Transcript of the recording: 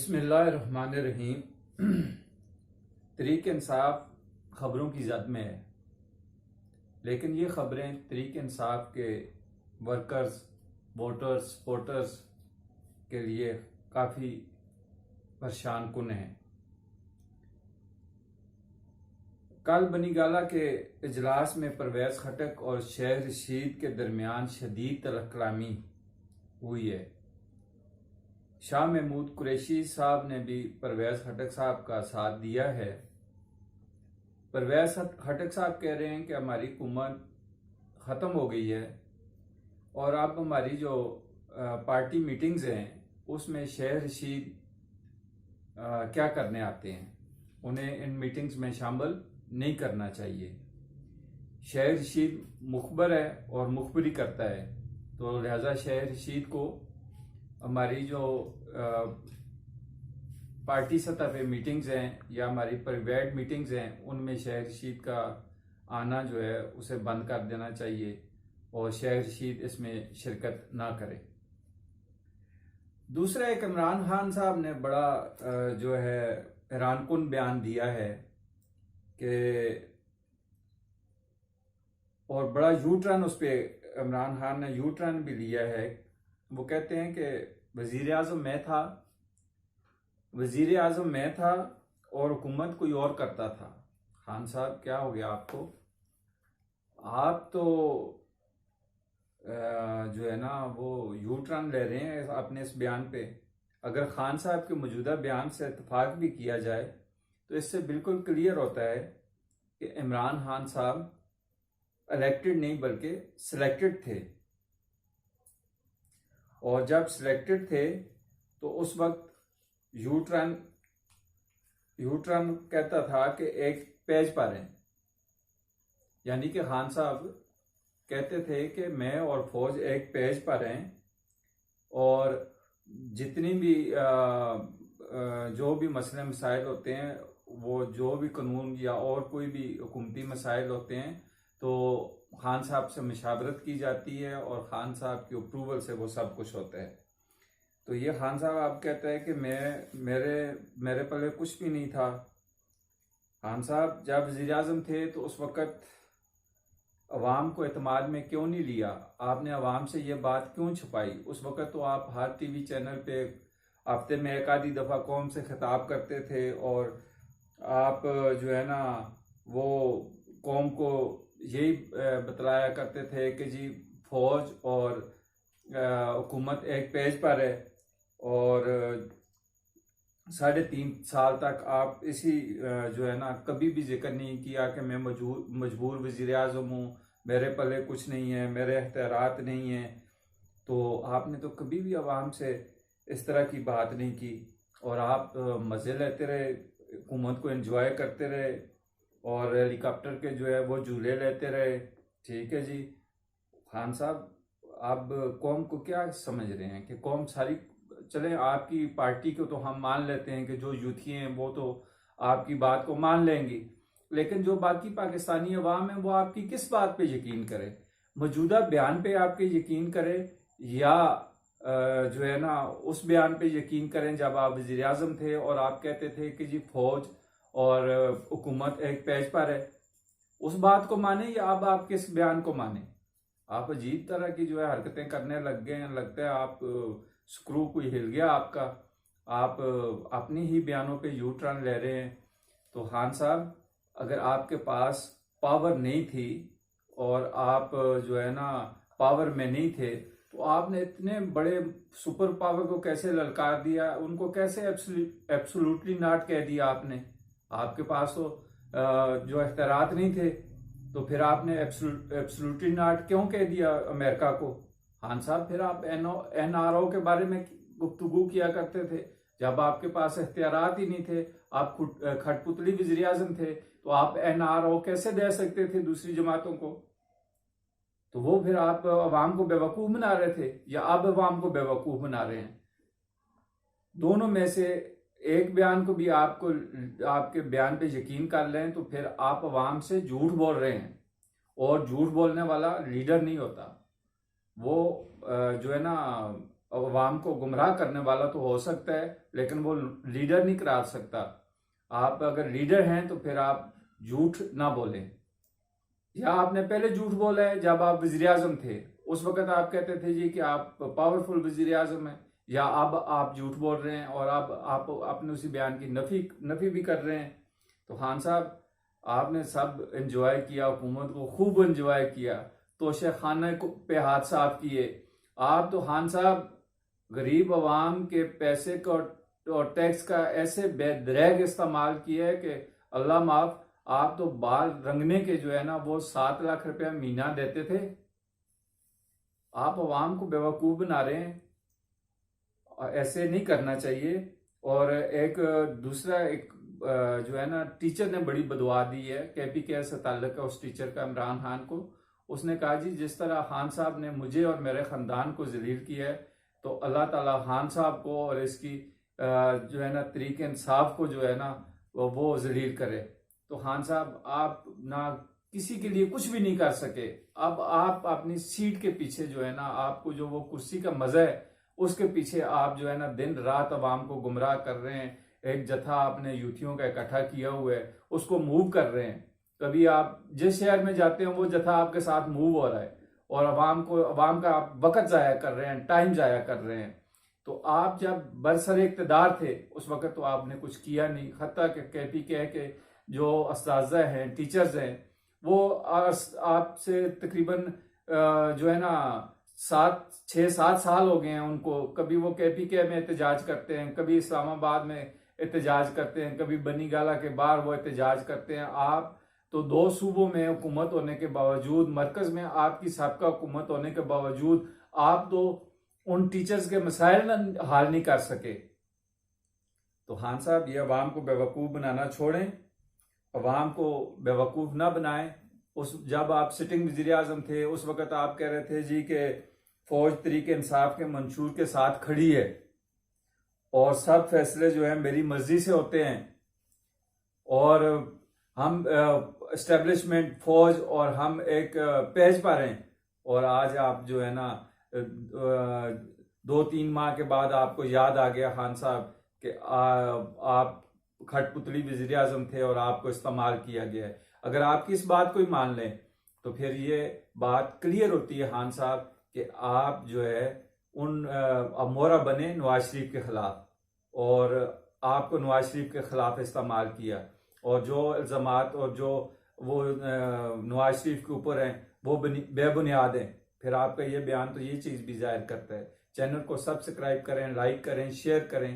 बिस्मिल्लाहिर्रहमानिर्रहीम। तहरीक इंसाफ खबरों की जद में है, लेकिन ये खबरें तहरीक इंसाफ के वर्कर्स, वोटर्स, सपोर्टर्स के लिए काफ़ी परेशान कुन हैं। कल बनीगाला के इजलास में परवेज़ खटक और शेख रशीद के दरमियान शदीद तलख़-कलामी हुई है। शाह महमूद कुरैशी साहब ने भी परवेज़ खटक साहब का साथ दिया है। परवेज़ खटक साहब कह रहे हैं कि हमारी हुकूमत ख़त्म हो गई है और अब हमारी जो पार्टी मीटिंग्स हैं उसमें शेख रशीद क्या करने आते हैं, उन्हें इन मीटिंग्स में शामिल नहीं करना चाहिए। शेख रशीद मुखबर है और मुखबरी करता है, तो लिहाजा शेख रशीद को हमारी जो पार्टी सतह पे मीटिंग्स हैं या हमारी प्राइवेट मीटिंग्स हैं उनमें शेख रशीद का आना जो है उसे बंद कर देना चाहिए और शेख रशीद इसमें शिरकत ना करे। दूसरा, एक इमरान खान साहब ने बड़ा जो है हैरानकुन बयान दिया है कि और बड़ा यू टर्न उस पर इमरान खान ने यू टर्न भी लिया है। वो कहते हैं कि वज़ीर आज़म मैं था और हुकूमत कोई और करता था। खान साहब, क्या हो गया आपको? आप तो जो है ना वो यू टर्न ले रहे हैं अपने इस बयान पे। अगर खान साहब के मौजूदा बयान से इत्तेफाक भी किया जाए तो इससे बिल्कुल क्लियर होता है कि इमरान खान साहब इलेक्टेड नहीं बल्कि सिलेक्टेड थे, और जब सिलेक्टेड थे तो उस वक्त यू टर्न कहता था कि एक पेज पर है, यानी कि खान साहब कहते थे कि मैं और फौज एक पेज पर हैं और जितनी भी जो भी मसले मसाइल होते हैं, वो जो भी कानून या और कोई भी हुकूमती मसाइल होते हैं तो खान साहब से मशावरत की जाती है और खान साहब की अप्रूवल से वो सब कुछ होता है। तो ये खान साहब आप कहते हैं कि मेरे पल्ले कुछ भी नहीं था। खान साहब जब वज़ीर आज़म थे तो उस वक़्त अवाम को एतमाद में क्यों नहीं लिया? आपने अवाम से ये बात क्यों छुपाई? उस वक़्त तो आप हर टीवी चैनल पे हफ्ते में एक आधी दफ़ा कौम से खिताब करते थे और आप जो है ना वो कौम को यही बतलाया करते थे कि जी फौज और हुकूमत एक पेज पर है, और 3.5 साल तक आप इसी जो है ना कभी भी जिक्र नहीं किया कि मैं मजबूर वज़ीर आज़म हूँ, मेरे पल्ले कुछ नहीं है, मेरे इख्तियारात नहीं है। तो आपने तो कभी भी आवाम से इस तरह की बात नहीं की और आप मज़े लेते रहे, हुकूमत को एंजॉय करते रहे और हेलीकॉप्टर के जो है वो झूले लेते रहे। ठीक है जी खान साहब, आप कौम को क्या समझ रहे हैं कि कौम सारी चले आपकी पार्टी को तो हम मान लेते हैं कि जो यूथी हैं वो तो आपकी बात को मान लेंगी, लेकिन जो बाकी पाकिस्तानी अवाम है वो आपकी किस बात पे यकीन करे? मौजूदा बयान पे आपके यकीन करे या जो है ना उस बयान पे यकीन करें जब आप वज़ीर आज़म थे और आप कहते थे कि जी फौज और हुकूमत एक पेज पर है? उस बात को माने या अब आप किस बयान को माने? आप अजीब तरह की जो है हरकतें करने लग गए हैं। लगता है आप स्क्रू कोई हिल गया आपका, आप अपनी ही बयानों पे यू टर्न ले रहे हैं। तो खान साहब, अगर आपके पास पावर नहीं थी और आप जो है ना पावर में नहीं थे तो आपने इतने बड़े सुपर पावर को कैसे ललकार दिया? उनको कैसे एब्सोल्युटली नॉट कह दिया आपने? आपके पास तो जो इख्तियारात नहीं थे, तो फिर आपने एब्सोल्युटली नॉट क्यों कह दिया अमेरिका को? खान साहब, फिर आप NRO के बारे में गुफ्तगू किया करते थे जब आपके पास इख्तियारात ही नहीं थे, आप खटपुतली वज़ीर आज़म थे, तो आप NRO कैसे दे सकते थे दूसरी जमातों को? तो वो फिर आप अवाम को बेवकूफ़ बना रहे थे या अब अवाम को बेवकूफ़ बना रहे हैं? दोनों में से एक बयान को भी आपको आपके बयान पे यकीन कर लें तो फिर आप अवाम से झूठ बोल रहे हैं, और झूठ बोलने वाला लीडर नहीं होता। वो जो है ना अवाम को गुमराह करने वाला तो हो सकता है, लेकिन वो लीडर नहीं करार सकता। आप अगर लीडर हैं तो फिर आप झूठ ना बोलें। या आपने पहले झूठ बोला है जब आप वजीर आजम थे, उस वक्त आप कहते थे जी कि आप पावरफुल वजीर आजम हैं, या अब आप झूठ बोल रहे हैं और अब आप अपने उसी बयान की नफी भी कर रहे हैं। तो खान साहब, आपने सब एंजॉय किया, हुकूमत को खूब एंजॉय किया, तोशे खाने पे हाथ साफ किए। आप तो खान साहब गरीब आवाम के पैसे को और टैक्स का ऐसे बेदरैग इस्तेमाल किया है कि अल्लाह माफ, आप तो बाल रंगने के जो है ना वो 7 लाख रुपया महीना देते थे। आप आवाम को बेवकूफ़ बना रहे हैं, ऐसे नहीं करना चाहिए। और एक दूसरा जो है ना, टीचर ने बड़ी बदुआ दी है KPK से ताल्लुक है उस टीचर का, इमरान खान को। उसने कहा जी जिस तरह खान साहब ने मुझे और मेरे ख़ानदान को जलील किया है, तो अल्लाह ताला खान साहब को और इसकी जो है ना तरीके इंसाफ को जो है ना वो जलील करे। तो खान साहब, आप ना किसी के लिए कुछ भी नहीं कर सके। अब आप अपनी सीट के पीछे जो है ना, आपको जो वो कुर्सी का मजा है उसके पीछे आप जो है ना दिन रात अवाम को गुमराह कर रहे हैं। एक जत्था आपने यूथियों का इकट्ठा किया हुआ है, उसको मूव कर रहे हैं। कभी आप जिस शहर में जाते हैं वो जत्था आपके साथ मूव हो रहा है, और अवाम का आप वक्त जाया कर रहे हैं, टाइम जाया कर रहे हैं। तो आप जब बरसर इक़्तिदार थे उस वक्त तो आपने कुछ किया नहीं। हत्ता कि KPK के जो अस्ताज़ा हैं, टीचर्स हैं, वो आपसे तकरीबन जो है ना 6-7 साल हो गए हैं उनको। कभी वो KPK में एहतजाज करते हैं, कभी इस्लामाबाद में एहतजाज करते हैं, कभी बनी गाला के बाहर वो एहतजाज करते हैं। आप तो 2 सूबों में हुकूमत होने के बावजूद, मरकज में आपकी साबका हुकूमत होने के बावजूद, आप तो उन टीचर्स के मसाइल हल नहीं कर सके। तो खान साहब, ये अवाम को बेवकूफ़ बनाना छोड़ें, अवाम को बेवकूफ़ ना बनाएं। जब आप सिटिंग वज़ीर आज़म थे उस वक़्त आप कह रहे थे जी कि फ़ौज तरीके इंसाफ के मंशूर के साथ खड़ी है और सब फैसले जो है मेरी मर्जी से होते हैं, और हम एस्टेब्लिशमेंट फ़ौज और हम एक पेज पर हैं। और आज आप जो है ना 2-3 माह के बाद आपको याद आ गया खान साहब कि आप खटपुतली वज़ीर आज़म थे और आपको इस्तेमाल किया गया है। अगर आपकी इस बात को ही मान लें तो फिर ये बात क्लियर होती है खान साहब कि आप जो है अब मोहरा बने नवाज शरीफ के खिलाफ, और आपको नवाज शरीफ के खिलाफ इस्तेमाल किया, और जो इल्ज़ामात और जो वो नवाज शरीफ के ऊपर हैं वो बेबुनियाद हैं। फिर आपका ये बयान तो ये चीज़ भी जाहिर करता है। चैनल को सब्सक्राइब करें, लाइक करें, शेयर करें।